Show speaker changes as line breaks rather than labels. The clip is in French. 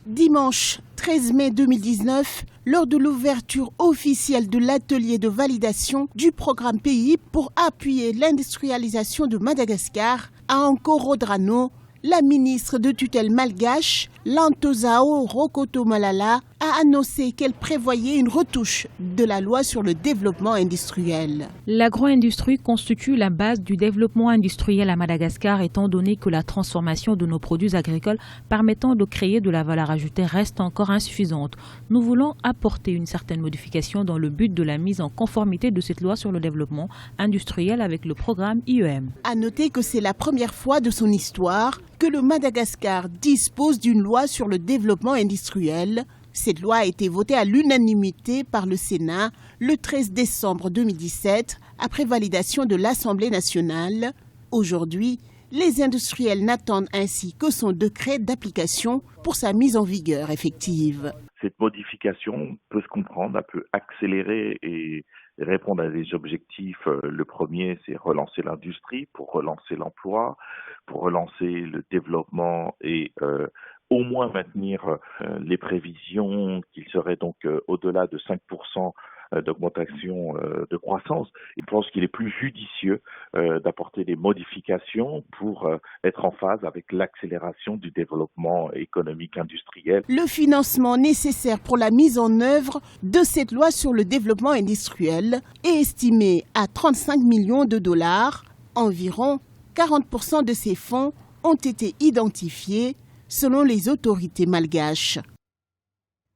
Dimanche 13 mai 2019, lors de l'ouverture officielle de l'atelier de validation du programme pays pour appuyer l'industrialisation de Madagascar, à Ankorodrano, la ministre de tutelle malgache, Lantozao Rokoto-Malala, a annoncé qu'elle prévoyait une retouche de la loi sur le développement industriel.
L'agro-industrie constitue la base du développement industriel à Madagascar, étant donné que la transformation de nos produits agricoles permettant de créer de la valeur ajoutée reste encore insuffisante. Nous voulons apporter une certaine modification dans le but de la mise en conformité de cette loi sur le développement industriel avec le programme IEM.
À noter que c'est la première fois de son histoire que le Madagascar dispose d'une loi sur le développement industriel. Cette loi a été votée à l'unanimité par le Sénat le 13 décembre 2017, après validation de l'Assemblée nationale. Aujourd'hui, les industriels n'attendent ainsi que son décret d'application pour sa mise en vigueur effective.
Cette modification peut se comprendre, elle peut accélérer et répondre à des objectifs. Le premier, c'est relancer l'industrie, pour relancer l'emploi, pour relancer le développement et au moins maintenir les prévisions qu'il serait donc au-delà de 5% d'augmentation de croissance. Je pense qu'il est plus judicieux d'apporter des modifications pour être en phase avec l'accélération du développement économique industriel.
Le financement nécessaire pour la mise en œuvre de cette loi sur le développement industriel est estimé à 35 millions de dollars. Environ 40% de ces fonds ont été identifiés selon les autorités malgaches.